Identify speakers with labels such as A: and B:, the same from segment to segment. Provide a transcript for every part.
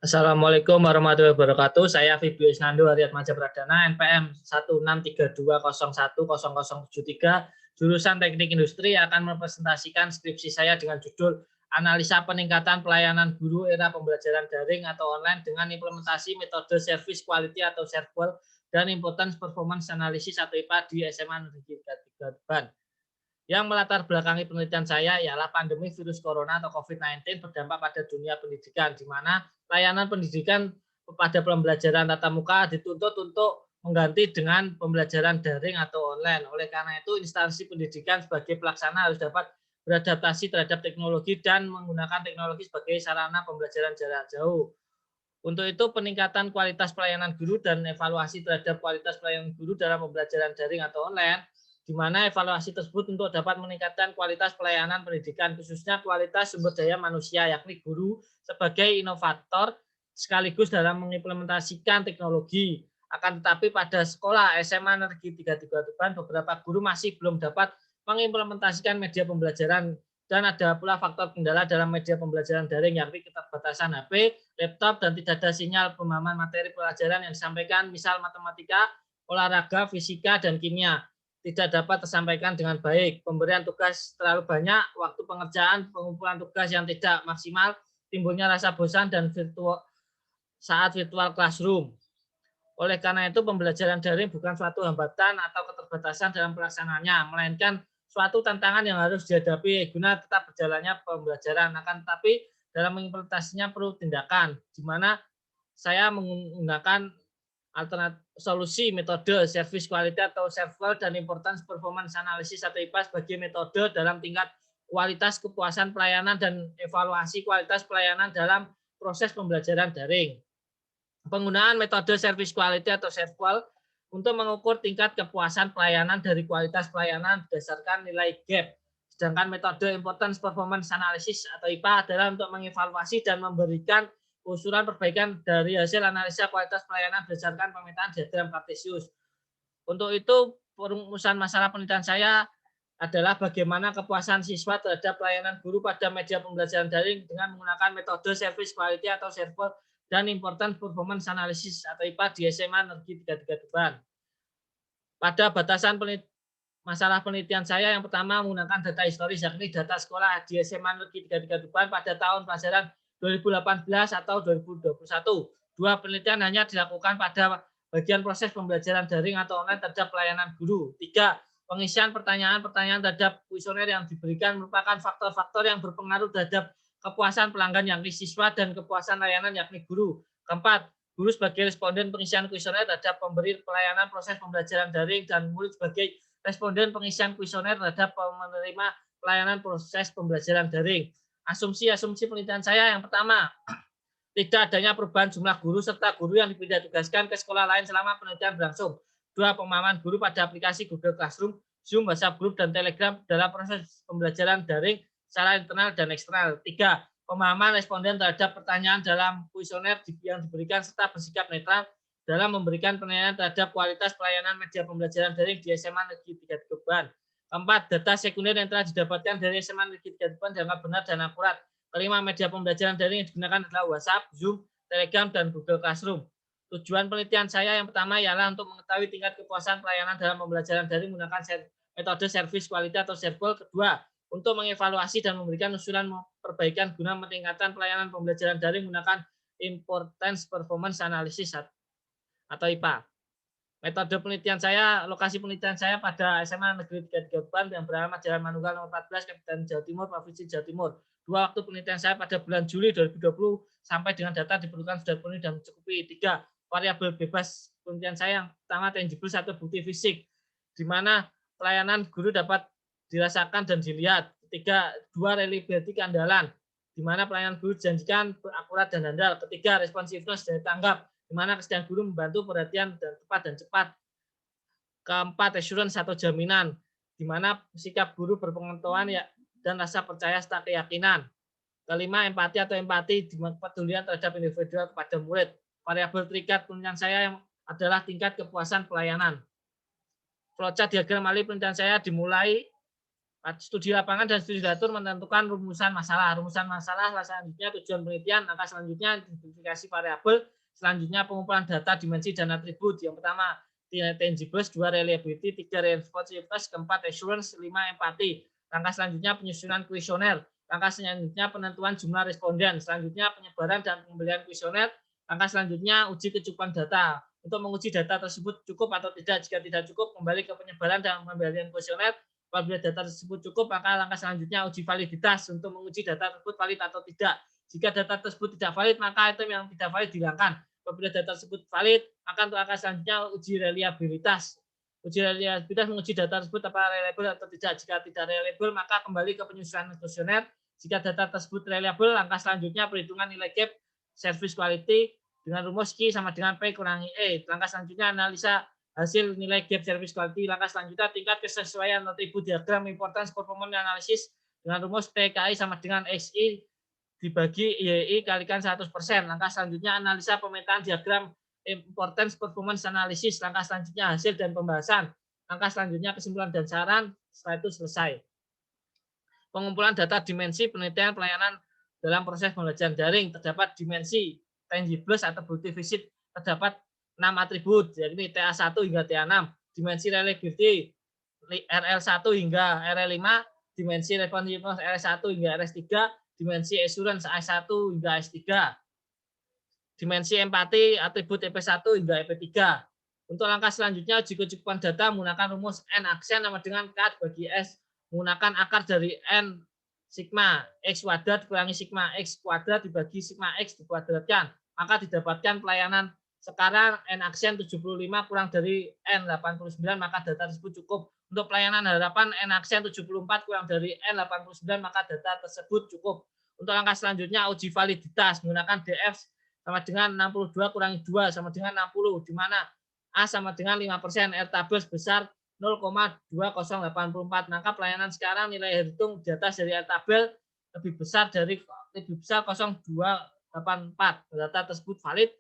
A: Assalamualaikum warahmatullahi wabarakatuh. Saya Fibio Isnando Haryatmaja Pradana, NPM 1632010073, jurusan Teknik Industri, akan mempresentasikan skripsi saya dengan judul Analisa Peningkatan Pelayanan Guru Era Pembelajaran Daring atau Online dengan Implementasi Metode Service Quality atau SERQUAL dan Importance Performance Analysis atau IPA di SMA Negeri 3 Tuban. Yang melatar belakangi penelitian saya ialah pandemi virus corona atau COVID-19 berdampak pada dunia pendidikan, di mana layanan pendidikan pada pembelajaran tatap muka dituntut untuk mengganti dengan pembelajaran daring atau online. Oleh karena itu, instansi pendidikan sebagai pelaksana harus dapat beradaptasi terhadap teknologi dan menggunakan teknologi sebagai sarana pembelajaran jarak jauh. Untuk itu, peningkatan kualitas pelayanan guru dan evaluasi terhadap kualitas pelayanan guru dalam pembelajaran daring atau online, di mana evaluasi tersebut untuk dapat meningkatkan kualitas pelayanan pendidikan, khususnya kualitas sumber daya manusia, yakni guru sebagai inovator sekaligus dalam mengimplementasikan teknologi. Akan tetapi pada sekolah SMA Negeri 3 Tuban, beberapa guru masih belum dapat mengimplementasikan media pembelajaran, dan ada pula faktor kendala dalam media pembelajaran daring, yakni keterbatasan HP, laptop, dan tidak ada sinyal pemahaman materi pelajaran yang disampaikan, misal matematika, olahraga, fisika, dan kimia, tidak dapat tersampaikan dengan baik. Pemberian tugas terlalu banyak, waktu pengerjaan, pengumpulan tugas yang tidak maksimal, timbulnya rasa bosan dan saat virtual classroom. Oleh karena itu, pembelajaran daring bukan suatu hambatan atau keterbatasan dalam pelaksanaannya, melainkan suatu tantangan yang harus dihadapi guna tetap berjalannya pembelajaran. Akan tetapi dalam mengimplementasinya perlu tindakan, di mana saya menggunakan alternatif solusi metode service quality atau SERQUAL dan importance performance analysis atau IPA sebagai metode dalam tingkat kualitas kepuasan pelayanan dan evaluasi kualitas pelayanan dalam proses pembelajaran daring. Penggunaan metode service quality atau SERQUAL untuk mengukur tingkat kepuasan pelayanan dari kualitas pelayanan berdasarkan nilai GAP. Sedangkan metode importance performance analysis atau IPA adalah untuk mengevaluasi dan memberikan usulan perbaikan dari hasil analisa kualitas pelayanan berdasarkan pemetaan diagram kartesius. Untuk itu, perumusan masalah penelitian saya adalah bagaimana kepuasan siswa terhadap pelayanan guru pada media pembelajaran daring dengan menggunakan metode service quality atau SERQUAL dan important performance analysis atau IPA di SMA Negeri 3 Tuban. Pada batasan masalah penelitian saya yang pertama menggunakan data historis, yakni data sekolah di SMA Negeri 3 Tuban pada tahun pelajaran 2018 atau 2021. Dua, penelitian hanya dilakukan pada bagian proses pembelajaran daring atau online terhadap pelayanan guru. Tiga, pengisian pertanyaan-pertanyaan terhadap kuesioner yang diberikan merupakan faktor-faktor yang berpengaruh terhadap kepuasan pelanggan yakni siswa dan kepuasan layanan yakni guru. Keempat, guru sebagai responden pengisian kuesioner terhadap pemberi pelayanan proses pembelajaran daring dan murid sebagai responden pengisian kuesioner terhadap penerima pelayanan proses pembelajaran daring. Asumsi-asumsi penelitian saya yang pertama, tidak adanya perubahan jumlah guru serta guru yang dipindah tugaskan ke sekolah lain selama penelitian berlangsung. Dua, pemahaman guru pada aplikasi Google Classroom, Zoom, WhatsApp Group, dan Telegram dalam proses pembelajaran daring secara internal dan eksternal. Tiga, pemahaman responden terhadap pertanyaan dalam kuesioner yang diberikan serta bersikap netral dalam memberikan penilaian terhadap kualitas pelayanan media pembelajaran daring di SMA Negeri 3 Tuban. Keempat, data sekunder yang telah didapatkan dari SMA Negeri 3 Tuban dianggap benar dan akurat. Kelima, media pembelajaran daring yang digunakan adalah WhatsApp, Zoom, Telegram, dan Google Classroom. Tujuan penelitian saya yang pertama ialah untuk mengetahui tingkat kepuasan pelayanan dalam pembelajaran daring menggunakan metode service quality atau SERQUAL. Kedua, untuk mengevaluasi dan memberikan usulan perbaikan guna meningkatkan pelayanan pembelajaran daring menggunakan importance performance analysis atau IPA. Metode penelitian saya, lokasi penelitian saya pada SMA Negeri 3 Tuban yang beralamat Jalan Manunggal nomor 14, Kabupaten Jawa Timur, Provinsi Jawa Timur. Dua, waktu penelitian saya pada bulan Juli 2020 sampai dengan data diperlukan sudah penuh dan mencukupi. Tiga, variabel bebas penelitian saya yang pertama tangible atau bukti fisik, di mana pelayanan guru dapat dirasakan dan dilihat. Ketiga, dua, reliability keandalan, di mana pelayanan guru dijanjikan akurat dan handal. Ketiga, responsiveness daya tanggap, di mana kesediaan guru membantu perhatian dan cepat. Keempat, assurance atau jaminan, di mana sikap guru berpengetahuan ya dan rasa percaya serta keyakinan. Kelima, empati atau empati, di mana kepedulian terhadap individual kepada murid. Variabel terikat penelitian saya yang adalah tingkat kepuasan pelayanan. Flowchart diagram ahli penelitian saya dimulai Studi lapangan dan studi literatur menentukan rumusan masalah. Rumusan masalah selanjutnya tujuan penelitian, langkah selanjutnya identifikasi variabel, selanjutnya pengumpulan data, dimensi, dan atribut. Yang pertama, tangibles, 2 reliability, 3 responsiveness, keempat assurance, 5 empati. Langkah selanjutnya penyusunan kuesioner. Langkah selanjutnya penentuan jumlah responden. Selanjutnya penyebaran dan pembelian kuesioner. Langkah selanjutnya uji kecukupan data. Untuk menguji data tersebut cukup atau tidak. Jika tidak cukup, kembali ke penyebaran dan pembelian kuesioner. Apabila data tersebut cukup, maka langkah selanjutnya uji validitas untuk menguji data tersebut valid atau tidak. Jika data tersebut tidak valid, maka item yang tidak valid dihilangkan. Apabila data tersebut valid, maka untuk langkah selanjutnya uji reliabilitas. Uji reliabilitas menguji data tersebut apakah reliable atau tidak. Jika tidak reliable, maka kembali ke penyusunan kuesioner. Jika data tersebut reliable, langkah selanjutnya perhitungan nilai gap service quality dengan rumus Q sama dengan P kurangi E. Langkah selanjutnya analisa hasil nilai gap service quality. Langkah selanjutnya tingkat kesesuaian atribut diagram importance performance analysis dengan rumus TKI sama dengan XI dibagi YI kalikan 100%. Langkah selanjutnya analisa pemetaan diagram importance performance analysis. Langkah selanjutnya hasil dan pembahasan. Langkah selanjutnya kesimpulan dan saran. Setelah itu selesai. Pengumpulan data dimensi penelitian pelayanan dalam proses pembelajaran daring. Terdapat dimensi tangibles atau bukti fisik. Terdapat 6 atribut, yakni TA1 hingga TA6, dimensi reliability RL1 hingga RL5, dimensi responsiveness RS1 hingga RS3, dimensi assurance AS1 hingga AS3, dimensi empati atribut EP1 hingga EP3. Untuk langkah selanjutnya, uji kecukupan data menggunakan rumus N aksen sama dengan K bagi S, menggunakan akar dari N sigma X kuadrat kurangi sigma X kuadrat dibagi sigma X dikuadratkan, maka didapatkan pelayanan sekarang N aksen 75 kurang dari N 89, maka data tersebut cukup. Untuk pelayanan harapan N aksen 74 kurang dari N 89, maka data tersebut cukup. Untuk langkah selanjutnya uji validitas menggunakan DF sama dengan 62 kurangi 2 sama dengan 60, di mana A sama dengan 5%, R tabel sebesar 0,2084. Maka pelayanan sekarang nilai hitung di atas dari R tabel lebih besar 0,284. Data tersebut valid.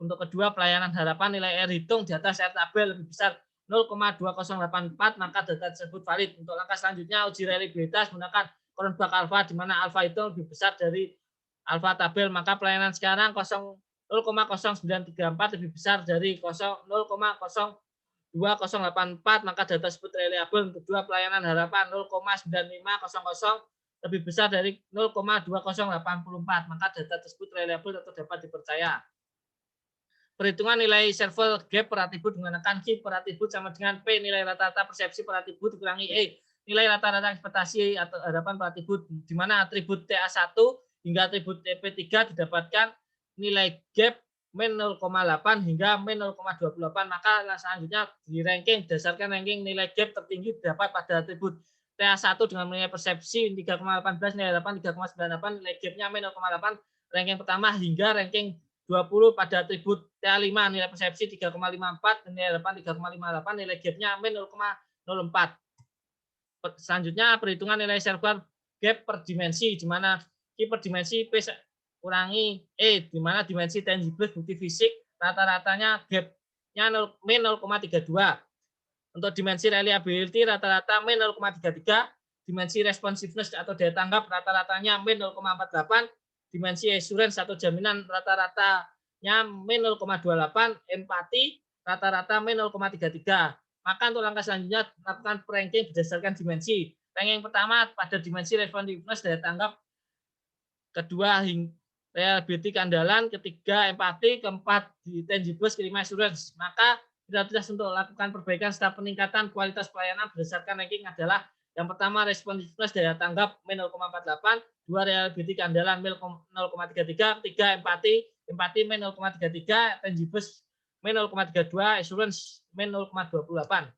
A: Untuk kedua, pelayanan harapan nilai R hitung di atas R tabel lebih besar 0,2084, maka data tersebut valid. Untuk langkah selanjutnya, uji reliabilitas menggunakan Cronbach alpha, di mana alpha itu lebih besar dari alpha tabel, maka pelayanan sekarang 0,0934 lebih besar dari 0,02084, maka data tersebut reliable. Kedua, pelayanan harapan 0,9500 lebih besar dari 0,2084, maka data tersebut reliable atau dapat dipercaya. Perhitungan nilai serval gap per atribut menggunakan Q per atribut sama dengan P nilai rata-rata persepsi per atribut dikurangi E nilai rata-rata ekspektasi atau harapan per atribut, di mana atribut TA1 hingga atribut EP3 didapatkan nilai gap min 0,8 hingga min 0,28, maka selanjutnya di ranking berdasarkan ranking nilai gap tertinggi didapat pada atribut TA1 dengan nilai persepsi 3,18, nilai harapan 3,98, nilai gapnya min 0,8 ranking pertama hingga ranking 20 pada atribut TA5 nilai persepsi 3,54, nilai harapan 3,58, nilai gapnya min 0,04. Selanjutnya perhitungan nilai serval gap per dimensi, di mana Q per dimensi P kurangi E, di mana dimensi tangibles bukti fisik rata-ratanya gapnya min 0,32. Untuk dimensi reliability rata-rata min 0,33, dimensi responsiveness atau daya tanggap rata-ratanya min 0,48, dimensi assurance atau jaminan rata-ratanya min 0,28, empati rata-rata min 0,33. Maka untuk langkah selanjutnya lakukan ranking berdasarkan dimensi. Ranking pertama pada dimensi responsiveness daya tanggap, kedua reliability keandalan, ketiga empati, keempat di tangibles, kelima assurance. Maka prioritas untuk lakukan perbaikan serta peningkatan kualitas pelayanan berdasarkan ranking adalah yang pertama responsiveness daya tanggap min 0,48, dua reliability keandalan min 0,33, ketiga empati min 0,33, tangibles min 0,32, assurance min 0,28.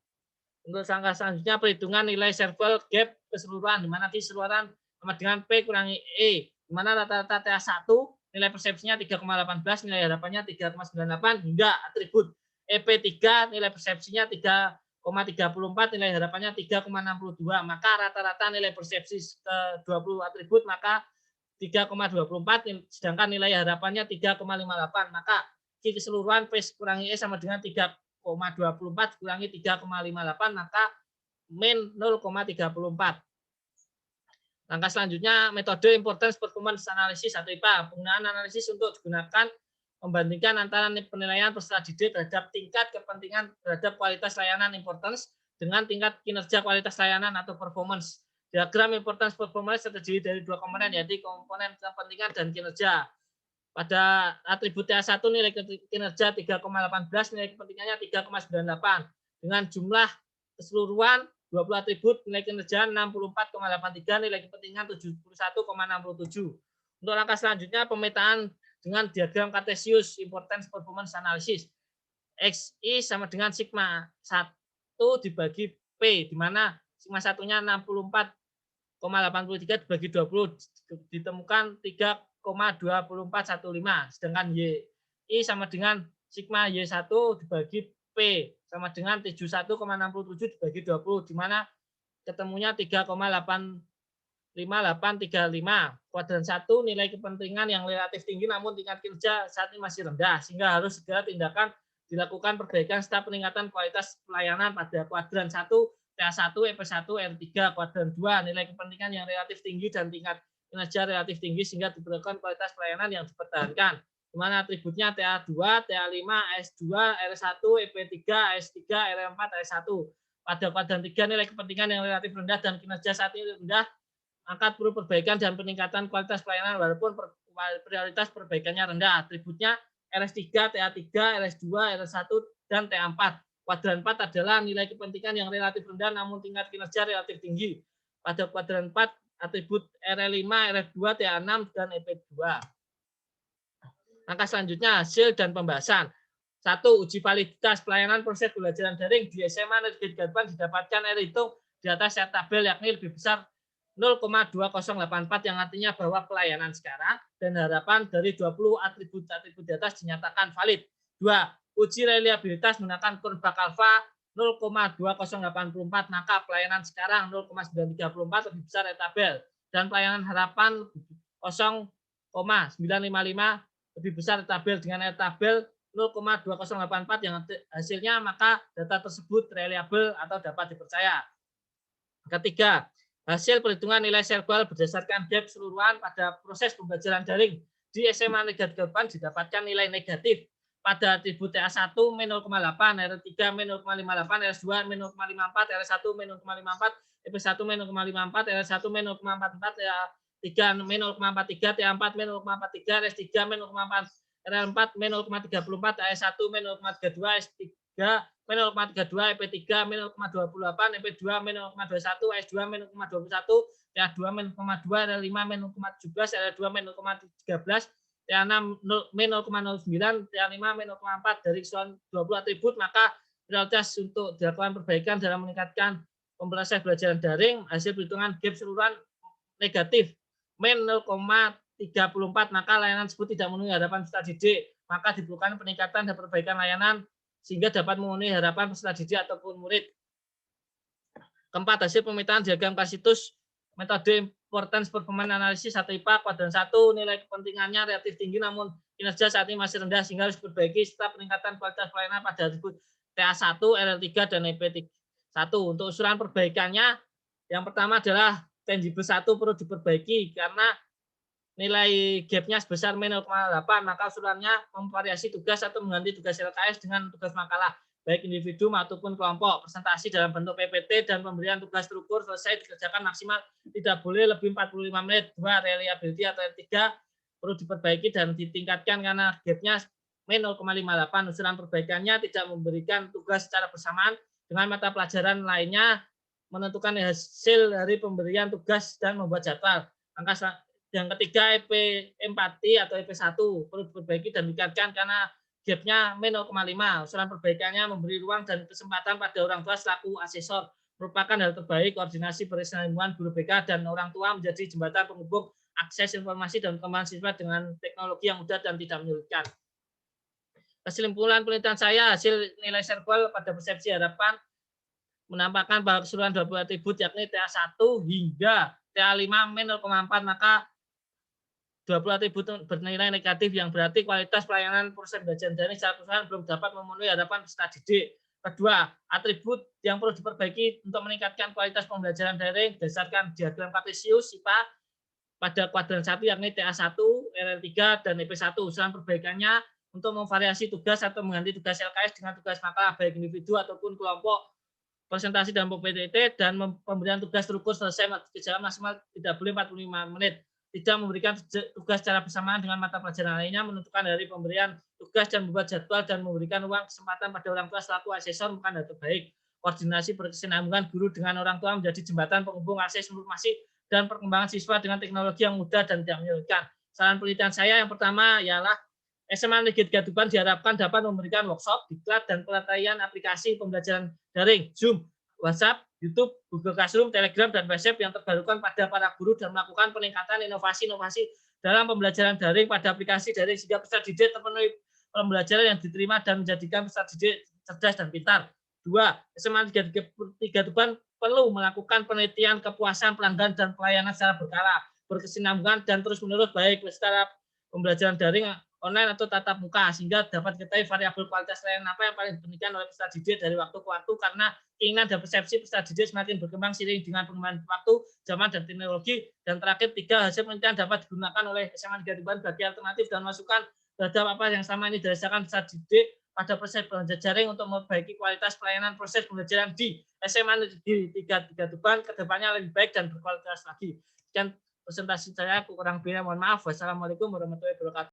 A: Untuk langkah selanjutnya perhitungan nilai serval gap keseluruhan, di mana keseluruhan sama dengan P kurangi E, di mana rata-rata TA1 nilai persepsinya 3,18, nilai harapannya 3,98 hingga atribut EP3 nilai persepsinya 3,34, nilai harapannya 3,62, maka rata-rata nilai persepsi ke 20 atribut maka 3,24, sedangkan nilai harapannya 3,58, maka Q keseluruhan P kurangi E sama dengan 3,24 kurangi 3,58, maka min 0,34. Langkah selanjutnya, metode importance performance analysis atau IPA. Penggunaan analisis untuk digunakan membandingkan antara penilaian peserta didik terhadap tingkat kepentingan terhadap kualitas layanan importance dengan tingkat kinerja kualitas layanan atau performance. Diagram importance performance terdiri dari dua komponen, yaitu komponen kepentingan dan kinerja. Pada atribut TA1 nilai kinerja 3,18, nilai kepentingannya 3,98. Dengan jumlah keseluruhan 20 atribut, nilai kinerja 64,83, nilai kepentingan 71,67. Untuk langkah selanjutnya, pemetaan dengan diagram Cartesius importance performance analysis. XI sama dengan sigma 1 dibagi P, di mana sigma satunya 64,83 dibagi 20 ditemukan 3,2415, sedangkan YI sama dengan sigma Y1 dibagi P sama dengan 71,67 dibagi 20, di mana ketemunya 3,5835. Kuadran 1 nilai kepentingan yang relatif tinggi namun tingkat kinerja saat ini masih rendah, sehingga harus segera tindakan dilakukan perbaikan serta peningkatan kualitas pelayanan pada kuadran 1, TA1, EP1, R3. Kuadran 2 nilai kepentingan yang relatif tinggi dan tingkat kinerja relatif tinggi sehingga diperlukan kualitas pelayanan yang dipertahankan, di mana atributnya TA2, TA5, S2, R1, EP3, S3, R4, S1. Pada kuadran 3 nilai kepentingan yang relatif rendah dan kinerja saat ini rendah, maka perlu perbaikan dan peningkatan kualitas pelayanan walaupun prioritas perbaikannya rendah. Atributnya RS3, TA3, RS2, RS1, dan TA4. Kuadran 4 adalah nilai kepentingan yang relatif rendah namun tingkat kinerja relatif tinggi. Pada kuadran 4 atribut RL5, RF2, TA6, dan EP2. Langkah selanjutnya, hasil dan pembahasan. 1. Uji validitas pelayanan proses pembelajaran daring di SMA Negeri Garban didapatkan R hitung di atas tabel, yakni lebih besar 0,2084, yang artinya bahwa pelayanan sekarang dan harapan dari 20 atribut-atribut di atas dinyatakan valid. 2. Uji reliabilitas menggunakan kurva alfa 0,2084, maka pelayanan sekarang 0,934 lebih besar dari tabel, dan pelayanan harapan 0,955 lebih besar dari tabel dengan tabel 0,2084 yang hasilnya maka data tersebut reliable atau dapat dipercaya. Ketiga, hasil perhitungan nilai serbal berdasarkan gap keseluruhan pada proses pembelajaran daring di SMA Negeri Garban didapatkan nilai negatif pada atribut TA1 min 0,8, R3 min 0,58, R2 min 0,54, R1 min 0,54, EP1 min 0,54, R1 min 0,44, R3 min 0,43, T4 min 0,43, S3 min 0,4, R4 min 0,34, S1 min 0,32, S3 min 0,32, EP3 min 0,28, EP2 min 0,21, S2 min 0,21, T2 min 0,2, R5 min 0,17, R2 min 0,13, T6 min 0,09, T5 min 0,4 dari keseluruhan 20 atribut, maka prioritas untuk dilakukan perbaikan dalam meningkatkan proses pembelajaran daring. Hasil perhitungan gap keseluruhan negatif min 0,34, maka layanan tersebut tidak memenuhi harapan peserta didik, maka diperlukan peningkatan dan perbaikan layanan sehingga dapat memenuhi harapan peserta didik ataupun murid. Keempat, hasil pemetaan diagram Cartesius metode importance performance analysis atau IPA kuadran 1, nilai kepentingannya relatif tinggi namun kinerja saat ini masih rendah sehingga harus diperbaiki serta peningkatan kualitas pelayanan pada atribut TA1, RL3, dan EP1. Untuk usulan perbaikannya, yang pertama adalah tangible 1 perlu diperbaiki karena nilai gapnya sebesar min 0,8, maka usulannya memvariasi tugas atau mengganti tugas LKS dengan tugas makalah baik individu maupun kelompok, presentasi dalam bentuk PPT, dan pemberian tugas terukur selesai dikerjakan maksimal tidak boleh lebih 45 menit. 2. Reliability atau R3 perlu diperbaiki dan ditingkatkan karena gapnya min 0,58. Usulan perbaikannya tidak memberikan tugas secara bersamaan dengan mata pelajaran lainnya, menentukan hasil dari pemberian tugas dan membuat jadwal. Angka yang ketiga, EP empati atau EP1 perlu diperbaiki dan ditingkatkan karena gapnya min 0,5. Usulan perbaikannya memberi ruang dan kesempatan pada orang tua selaku asesor. Merupakan hal terbaik koordinasi berkesinambungan guru BK dan orang tua menjadi jembatan penghubung akses informasi dan perkembangan siswa dengan teknologi yang mudah dan tidak menyulitkan. Kesimpulan penelitian saya, hasil nilai serbal pada persepsi harapan menampakkan bahwa keseluruhan 20 atribut yakni TA1 hingga TA5 min 0,4, maka 20 atribut bernilai negatif yang berarti kualitas pelayanan proses pembelajaran daring secara keseluruhan belum dapat memenuhi harapan peserta didik. Kedua, atribut yang perlu diperbaiki untuk meningkatkan kualitas pembelajaran daring berdasarkan diagram Kartesius IPA pada kuadran 1 yakni TA1, RL3, dan EP1. Usulan perbaikannya untuk memvariasi tugas atau mengganti tugas LKS dengan tugas makalah baik individu ataupun kelompok, presentasi dan PPT, dan pemberian tugas terukur selesai kerja maksimal tidak boleh 45 menit. Tidak memberikan tugas secara bersamaan dengan mata pelajaran lainnya, menentukan hari pemberian tugas dan membuat jadwal, dan memberikan ruang kesempatan pada orang tua selaku asesor bukan data baik. Koordinasi berkesinambungan guru dengan orang tua menjadi jembatan penghubung akses informasi dan perkembangan siswa dengan teknologi yang mudah dan tidak menyulitkan. Saran penelitian saya yang pertama ialah SMA Negeri 3 Tuban diharapkan dapat memberikan workshop, diklat, dan pelatihan aplikasi pembelajaran daring, Zoom, WhatsApp, YouTube, Google Classroom, Telegram, dan WhatsApp yang terbarukan pada para guru dan melakukan peningkatan inovasi-inovasi dalam pembelajaran daring pada aplikasi daring sehingga peserta didik terpenuhi pembelajaran yang diterima dan menjadikan peserta didik cerdas dan pintar. 2. SMA 3 Tuban perlu melakukan penelitian kepuasan pelanggan dan pelayanan secara berkala, berkesinambungan, dan terus-menerus baik secara pembelajaran daring, online, atau tatap muka sehingga dapat diketahui variabel kualitas layanan apa yang paling diperlukan oleh peserta didik dari waktu ke waktu karena keinginan dan persepsi peserta didik semakin berkembang seiring dengan perkembangan waktu, zaman, dan teknologi. Dan terakhir, 3. Hasil penelitian dapat digunakan oleh SMA 3 Tuban bagi alternatif dan masukan terhadap apa yang selama ini dirasakan peserta didik pada proses belajar daring untuk memperbaiki kualitas pelayanan proses pembelajaran di SMA Negeri 3 Tuban kedepannya lebih baik dan berkualitas lagi. Sekian presentasi saya, kurang lebihnya mohon maaf. Wassalamualaikum warahmatullahi wabarakatuh.